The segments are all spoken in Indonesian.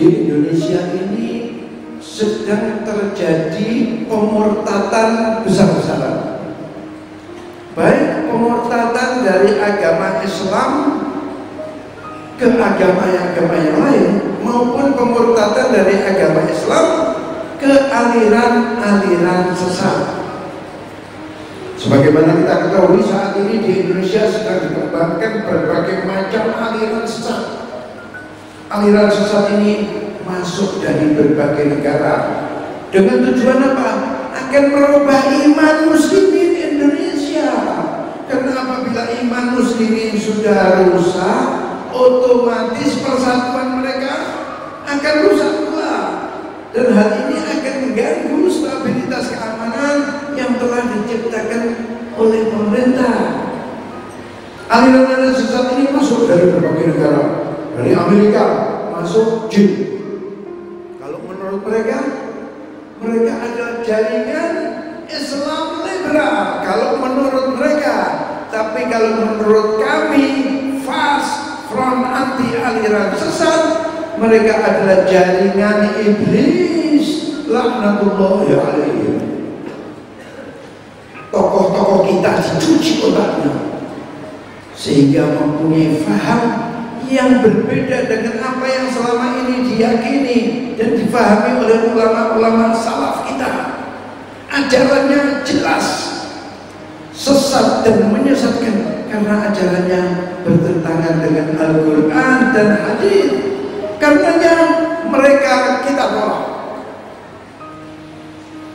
di Indonesia ini sedang terjadi pemurtatan besar-besaran, baik pemurtatan dari agama Islam ke agama yang lain, maupun pemurtatan dari agama Islam ke aliran-aliran sesat. Sebagaimana kita ketahui saat ini di Indonesia sedang dikembangkan berbagai macam aliran sesat. Aliran sesat ini masuk dari berbagai negara dengan tujuan apa? Akan merubah iman muslimin di Indonesia. Karena apabila iman muslimin sudah rusak, otomatis persatuan mereka akan rusak pula, dan hal ini akan mengganggu stabilitas keamanan yang telah diciptakan oleh pemerintah. Aliran-aliran sesat ini masuk dari berbagai negara. Dari Amerika masuk jin. Kalau menurut mereka adalah jaringan Islam liberal kalau menurut mereka. Tapi kalau menurut kami fast front anti aliran sesat, mereka adalah jaringan iblis laknatullahi alaihim. Tokoh-tokoh kita dicuci otaknya sehingga mempunyai faham yang berbeda dengan apa yang selama ini diyakini dan difahami oleh ulama-ulama salaf kita. Ajarannya jelas sesat dan menyesatkan karena ajarannya bertentangan dengan Al-Quran dan hadis. Karenanya mereka kita tolak.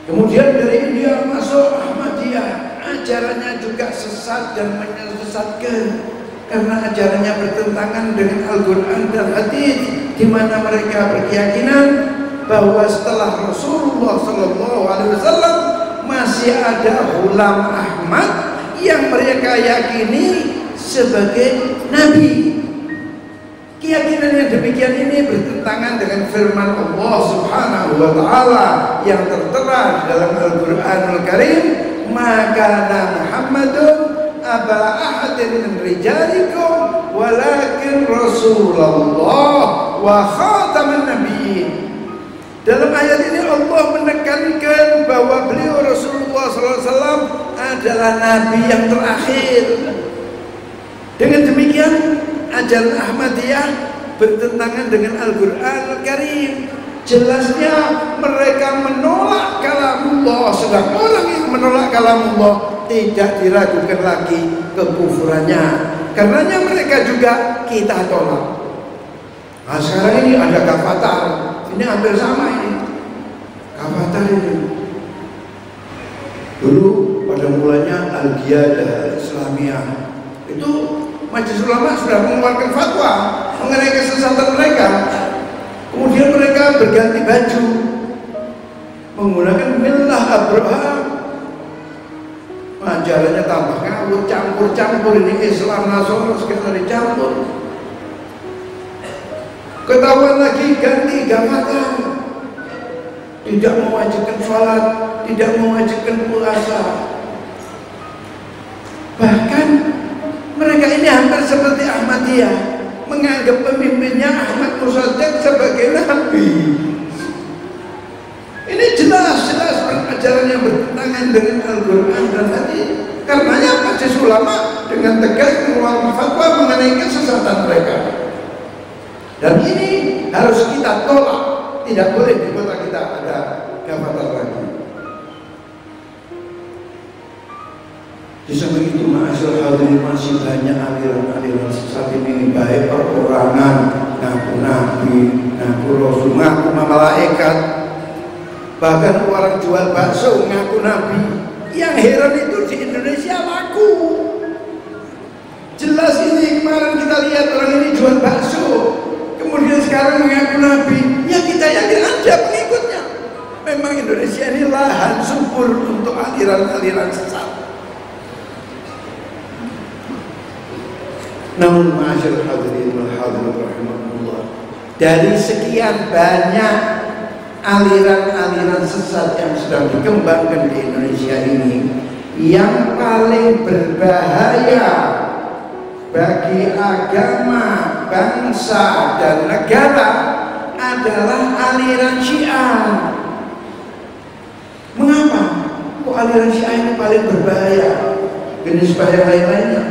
Kemudian dari India masuk Ahmadiyah, ajarannya juga sesat dan menyesatkan karena ajarannya bertentangan dengan Al-Quran dan hadis, di mana mereka berkeyakinan bahwa setelah Rasulullah SAW masih ada Ghulam Ahmad yang mereka yakini sebagai nabi. Keyakinan yang demikian ini bertentangan dengan firman Allah Subhanahu wa taala yang tertera dalam Al-Qur'anul Karim, "Maka Muhammadun aba ahadin min rijalikum walakin Rasulullah wa khataman nabiyyin." Dalam ayat ini Allah menekankan bahwa beliau Rasulullah SAW adalah nabi yang terakhir. Dengan demikian ajaran Ahmadiyah bertentangan dengan Al-Quran Al-Karim. Jelasnya mereka menolak kalamullah, sedang orang yang menolak kalamullah tidak diragukan lagi kekufurannya. Karenanya mereka juga kita tolak. Nah, sekarang ini ada Kafatar, ini hampir sama ini. Kafatar ini dulu pada mulanya Al-Qiyadah Al-Islamiyah itu Majelis Ulama sudah mengeluarkan fatwa mengenai kesesatan mereka. Kemudian mereka berganti baju menggunakan millah Abraham. Ajarannya tambah ngawur, campur-campur, ini Islam Nasrani sekitar dicampur. Ketahuan lagi ganti gamatan, tidak mewajibkan sholat, tidak mewajibkan puasa. Bahkan mereka ini hampir seperti Ahmadiyah, menganggap pemimpinnya Ahmad Musaddiq sebagai nabi. Ini jelas ajaran yang bertentangan dengan Al-Quran dan hadis. Karenanya Majelis Ulama dengan tegas mengeluarkan fatwa mengenai kesesatan mereka. Dan ini harus kita tolak. Tidak boleh di kota kita ada Kafatar lagi. Di samping itu ma'asyar hadirin masih banyak aliran-aliran sesat ini, baik perorangan, ngaku nabi, ngaku rasul, ngaku malaikat, bahkan orang jual bakso ngaku nabi. Yang heran itu di Indonesia laku. Jelas ini kemarin kita lihat orang ini jual bakso, kemudian sekarang mengaku nabi. Ya kita yakin ada pengikutnya. Memang Indonesia ini lahan subur untuk aliran-aliran sesat. Namun ma'asyar hadirin wal hadirat rahimakumullah, dari sekian banyak aliran-aliran sesat yang sedang dikembangkan di Indonesia ini, yang paling berbahaya bagi agama, bangsa dan negara adalah aliran Syiah. Mengapa? Kok aliran Syiah ini paling berbahaya? Jenis bahaya lain-lainnya.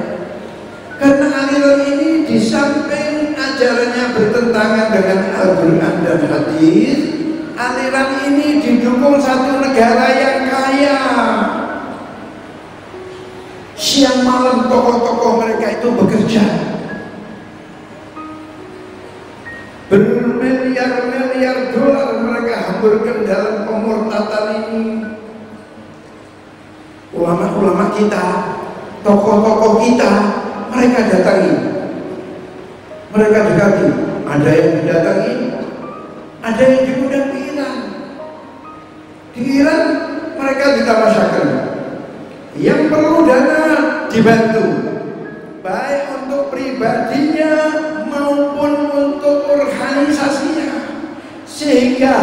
Karena aliran ini di samping ajarannya bertentangan dengan Al-Quran dan hadis, aliran ini didukung satu negara yang kaya. Siang malam tokoh-tokoh mereka itu bekerja, bermiliar-miliar dolar mereka hamburkan dalam pemurtatan ini. Ulama-ulama kita, tokoh-tokoh kita, mereka datangi, mereka dekati. Ada yang didatangi, ada yang diundang ke Iran. Di Iran mereka ditamasyakan. Yang perlu dana dibantu, baik untuk pribadinya maupun untuk organisasinya, sehingga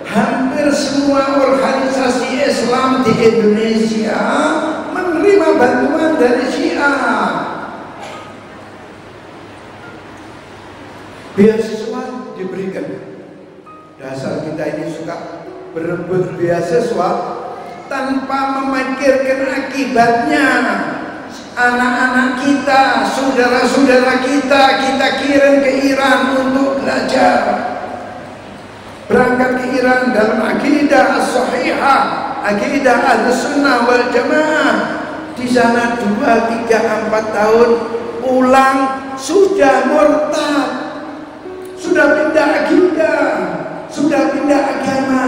hampir semua organisasi Islam di Indonesia menerima bantuan dari Syiah. Beasiswa diberikan. Dasar kita ini suka berebut beasiswa tanpa memikirkan akibatnya. Anak-anak kita, saudara-saudara kita kirim ke Iran untuk belajar. Berangkat ke Iran dalam akidah as-sahihah, akidah Ahlussunnah wal Jamaah. Di sana 2, 3, 4 tahun pulang sudah murtad, sudah pindah akidah, sudah pindah agama.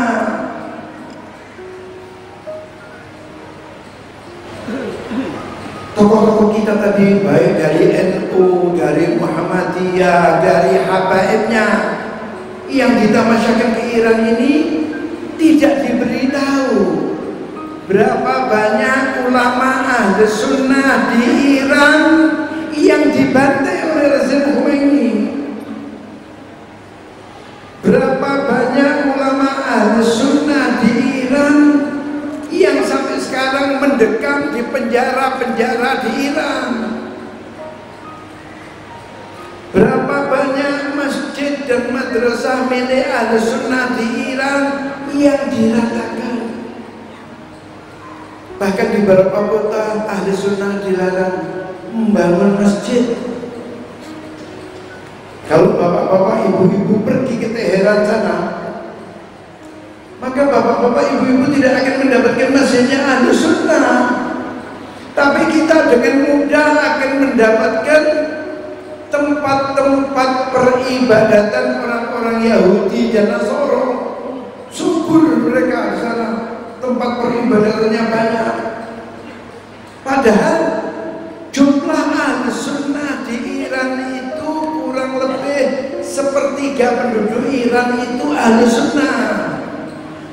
Tokoh-tokoh kita tadi, baik dari NU, dari Muhammadiyah, dari habaibnya, yang ditamasyakan ke Iran ini tidak diberitahu berapa banyak ulama Ahlus Sunnah di Iran yang dibantai oleh rezim Khomeini. Berapa banyak ulama Ahlus Sunnah di Iran yang sampai sekarang mendekam di penjara-penjara di Iran. Berapa banyak masjid dan madrasah milik Ahlus Sunnah di Iran yang diratakan. Bahkan di beberapa kota Ahlus Sunnah dilarang membangun masjid. Kalau bapak-bapak, ibu-ibu pergi ke Teheran sana, maka bapak-bapak, ibu-ibu tidak akan mendapatkan masjidnya Ahlus Sunnah. Tapi kita dengan mudah akan mendapatkan tempat-tempat peribadatan orang-orang Yahudi dan Nasoro. Subur mereka di sana, tempat peribadatannya banyak. Padahal jumlah Ahlus Sunnah di Iran itu kurang lebih sepertiga penduduk Iran itu Ahlus Sunnah.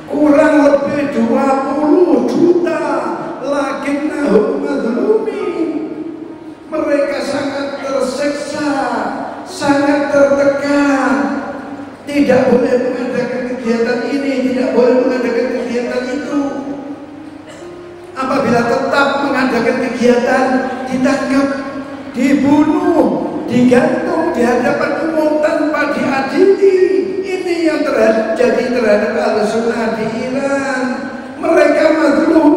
Kurang lebih 20 juta, lakinnahum mazlumin. Mereka sangat tersiksa, sangat tertekan. Tidak boleh mengadakan kegiatan ini, tidak boleh mengadakan kegiatan itu. Apabila tetap mengadakan kegiatan, ditangkap, dibunuh, digantung di hadapan umum tanpa diadili. Ini yang terjadi terhadap Ahlus Sunnah di Iran. Mereka mazlum,